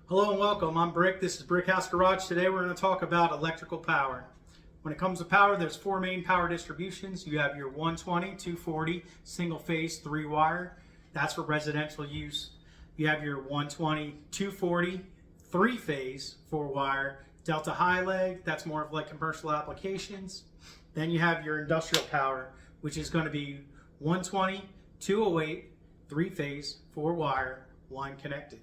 Hello and welcome. I'm Brick. This is Brick House Garage. Today we're going to talk about electrical power. When it comes to power, there's four main power distributions. You have your 120, 240, single phase, 3-wire. That's for residential use. You have your 120, 240, 3-phase, 4-wire, Delta high leg. That's more of like commercial applications. Then you have your industrial power, which is going to be 120, 208, 3-phase, 4-wire, line connected.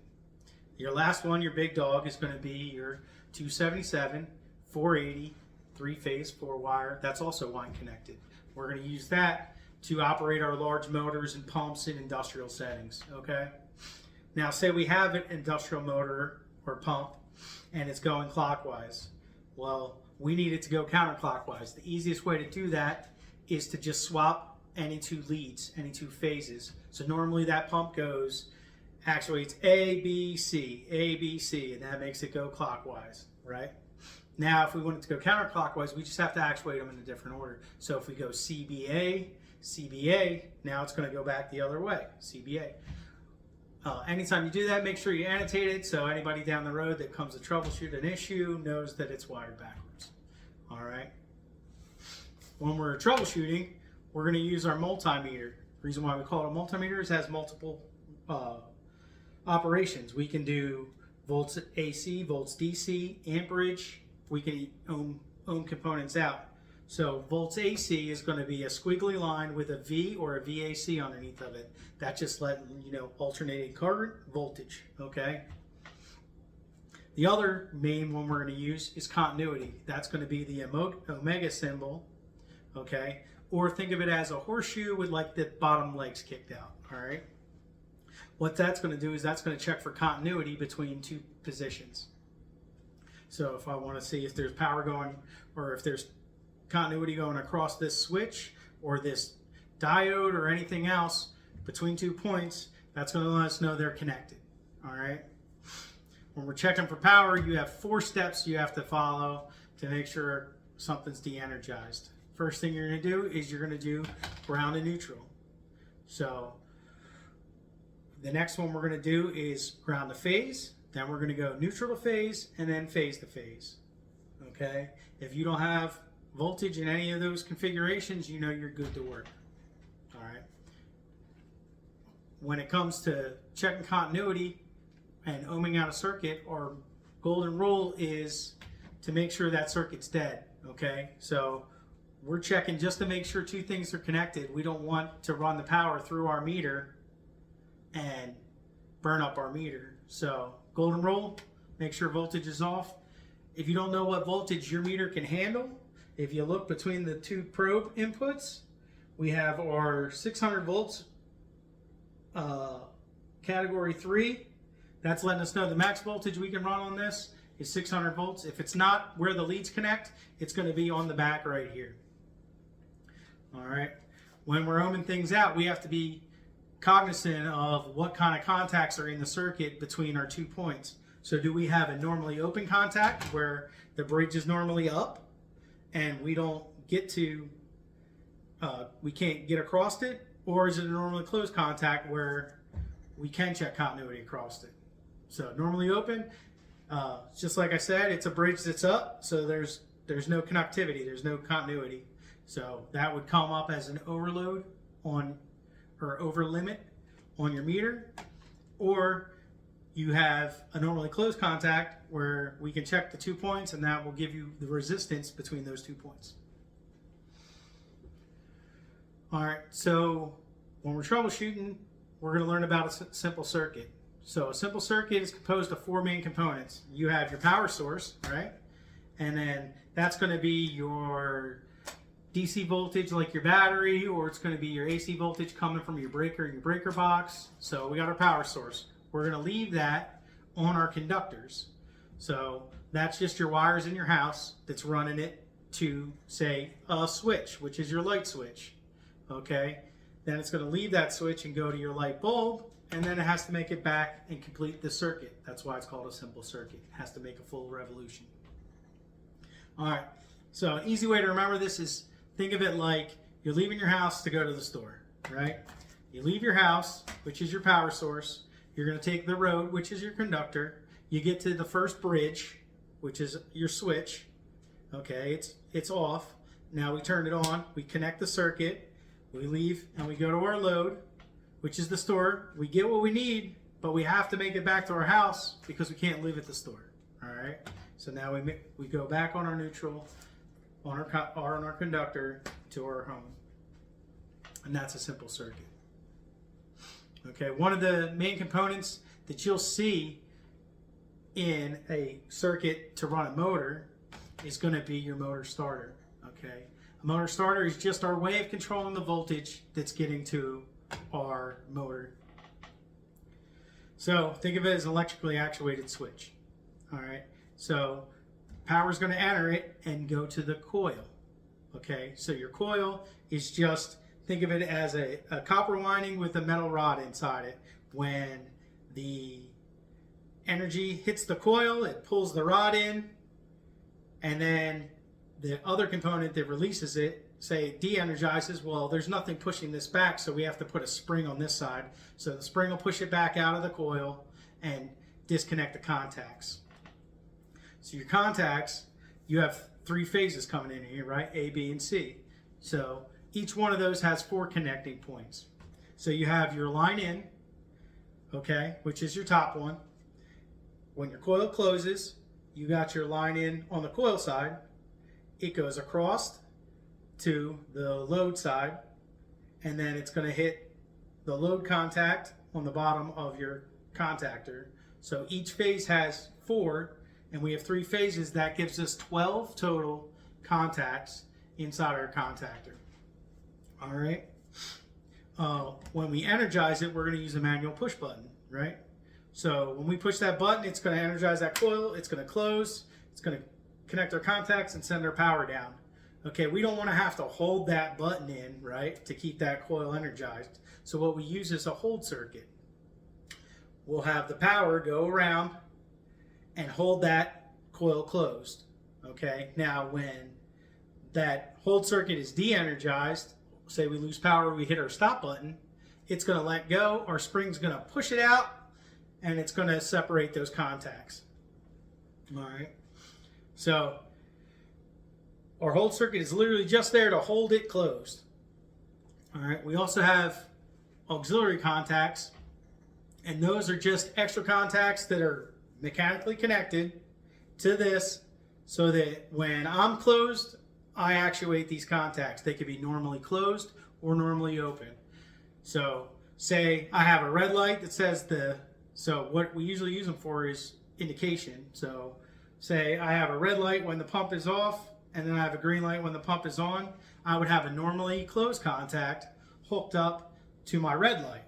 Your last one, your big dog, is going to be your 277, 480, 3-phase, 4-wire. That's also line connected. We're going to use that to operate our large motors and pumps in industrial settings. Okay. Now, say we have an industrial motor or pump and it's going clockwise. Well, we need it to go counterclockwise. The easiest way to do that is to just swap any two leads, any two phases. So normally that pump goes, actually it's A, B, C, and that makes it go clockwise, right? Now, if we want it to go counterclockwise, we just have to actuate them in a different order. So if we go CBA, CBA, now it's going to go back the other way, CBA. Anytime you do that, make sure you annotate it so anybody down the road that comes to troubleshoot an issue knows that it's wired backwards. All right. When we're troubleshooting, we're going to use our multimeter. The reason why we call it a multimeter is it has multiple operations. We can do volts AC, volts DC, amperage. We can ohm components out. So volts AC is going to be a squiggly line with a V or a VAC underneath of it. That's just letting you know alternating current voltage. Okay. The other main one we're going to use is continuity. That's going to be the omega symbol. Okay. Or think of it as a horseshoe with like the bottom legs kicked out. All right. What that's going to do is that's going to check for continuity between two positions. So if I want to see if there's power going or if there's continuity going across this switch or this diode or anything else between 2 points, that's going to let us know they're connected. All right. When we're checking for power, you have 4 steps you have to follow to make sure something's de-energized. First thing you're going to do is you're going to do ground and neutral. So the next one we're going to do is ground to phase, then we're going to go neutral to phase, and then phase to phase. Okay? If you don't have voltage in any of those configurations, you know you're good to work. All right? When it comes to checking continuity and ohming out a circuit, our golden rule is to make sure that circuit's dead. Okay? So we're checking just to make sure 2 things are connected. We don't want to run the power through our meter and burn up our meter. So golden rule, make sure voltage is off. If you don't know what voltage your meter can handle, if you look between the 2 probe inputs, we have our 600 volts category 3. That's letting us know the max voltage we can run on this is 600 volts. If it's not where the leads connect, it's going to be on the back right here. All right. When we're ohming things out, we have to be cognizant of what kind of contacts are in the circuit between our 2 points. So do we have a normally open contact where the bridge is normally up and we don't get to, we can't get across it? Or is it a normally closed contact where we can check continuity across it? So normally open, just like I said, it's a bridge that's up, so there's no connectivity, there's no continuity. So that would come up as an overload on or over limit on your meter, or you have a normally closed contact where we can check the 2 points and that will give you the resistance between those 2 points. All right, so when we're troubleshooting, we're going to learn about a simple circuit. So a simple circuit is composed of 4 main components. You have your power source, right? And then that's going to be your DC voltage like your battery, or it's going to be your AC voltage coming from your breaker and your breaker box. So we got our power source. We're going to leave that on our conductors. So that's just your wires in your house that's running it to, say, a switch, which is your light switch. Okay? Then it's going to leave that switch and go to your light bulb, and then it has to make it back and complete the circuit. That's why it's called a simple circuit. It has to make a full revolution. All right. So an easy way to remember this is, think of it like you're leaving your house to go to the store, right? You leave your house, which is your power source. You're going to take the road, which is your conductor. you get to the first bridge, which is your switch. Okay, it's off. Now we turn it on, we connect the circuit, we leave, and we go to our load, which is the store. We get what we need, but we have to make it back to our house because we can't live at the store. All right, so now we go back on our neutral, on our conductor to our home, and that's a simple circuit. Okay, one of the main components that you'll see in a circuit to run a motor is going to be your motor starter. Okay, a motor starter is just our way of controlling the voltage that's getting to our motor. So think of it as an electrically actuated switch. All right, so power is going to enter it and go to the coil. Okay, so your coil is just, think of it as a copper lining with a metal rod inside it. When the energy hits the coil, it pulls the rod in, and then the other component that releases it, say it de-energizes, well, there's nothing pushing this back, so we have to put a spring on this side. So the spring will push it back out of the coil and disconnect the contacts. So your contacts, you have 3 phases coming in here, right? A, B, and C. So each one of those has 4 connecting points. So you have your line in, okay, which is your top one. When your coil closes, you got your line in on the coil side. It goes across to the load side, and then it's going to hit the load contact on the bottom of your contactor. So each phase has 4, and we have 3 phases. That gives us 12 total contacts inside our contactor. All right. When we energize it, we're going to use a manual push button, right? So when we push that button, it's going to energize that coil. It's going to close. It's going to connect our contacts and send our power down. Okay, we don't want to have to hold that button in, right, to keep that coil energized. So what we use is a hold circuit. We'll have the power go around and hold that coil closed. Okay, now when that hold circuit is de-energized, say we lose power, we hit our stop button, it's going to let go, our spring's going to push it out, and it's going to separate those contacts. All right, so our hold circuit is literally just there to hold it closed. All right, we also have auxiliary contacts, and those are just extra contacts that are mechanically connected to this so that when I'm closed, I actuate these contacts. They could be normally closed or normally open. So say I have a red light that says so what we usually use them for is indication. So say I have a red light when the pump is off, and then I have a green light when the pump is on. I would have a normally closed contact hooked up to my red light.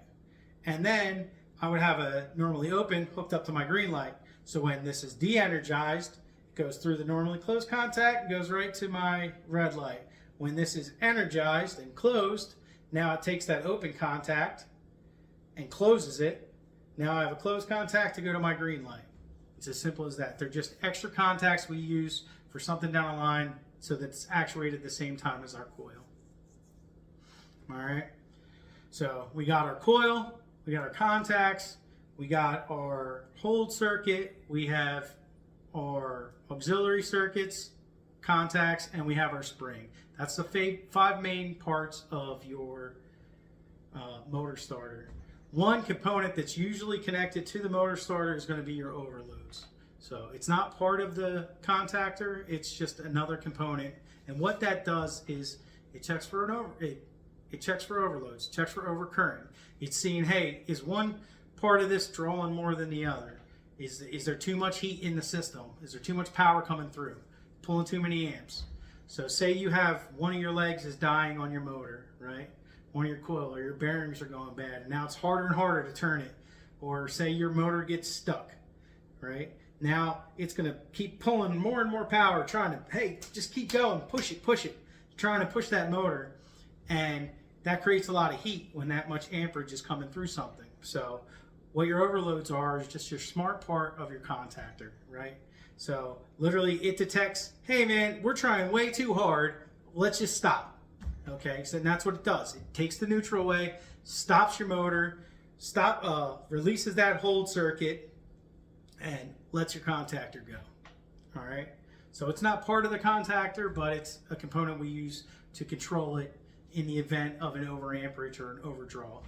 And then I would have a normally open hooked up to my green light. So when this is de-energized, it goes through the normally closed contact and goes right to my red light. When this is energized and closed, now it takes that open contact and closes it. Now I have a closed contact to go to my green light. It's as simple as that. They're just extra contacts we use for something down the line so that it's actuated at the same time as our coil. All right. So we got our coil, we got our contacts, we got our hold circuit, we have our auxiliary circuits, contacts, and we have our spring. That's the 5 main parts of your motor starter. One component that's usually connected to the motor starter is going to be your overloads. So it's not part of the contactor, it's just another component. And what that does is it checks for it checks for overloads, checks for overcurrent. It's seeing, hey, is one part of this drawing more than the other? Is there too much heat in the system? Is there too much power coming through? Pulling too many amps. So say you have one of your legs is dying on your motor, right? One of your coil or your bearings are going bad, and now it's harder and harder to turn it. Or say your motor gets stuck, right? Now it's going to keep pulling more and more power, trying to, hey, just keep going, push it, trying to push that motor. And that creates a lot of heat when that much amperage is coming through something. So what your overloads are is just your smart part of your contactor, right? So literally it detects, hey man, we're trying way too hard, let's just stop. Okay, so that's what it does. It takes the neutral away, stops your motor, releases that hold circuit, and lets your contactor go. All right. So it's not part of the contactor, but it's a component we use to control it in the event of an overamperage or an overdraw. All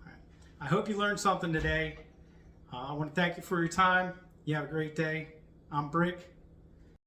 right. I hope you learned something today. I want to thank you for your time. You have a great day. I'm Brick.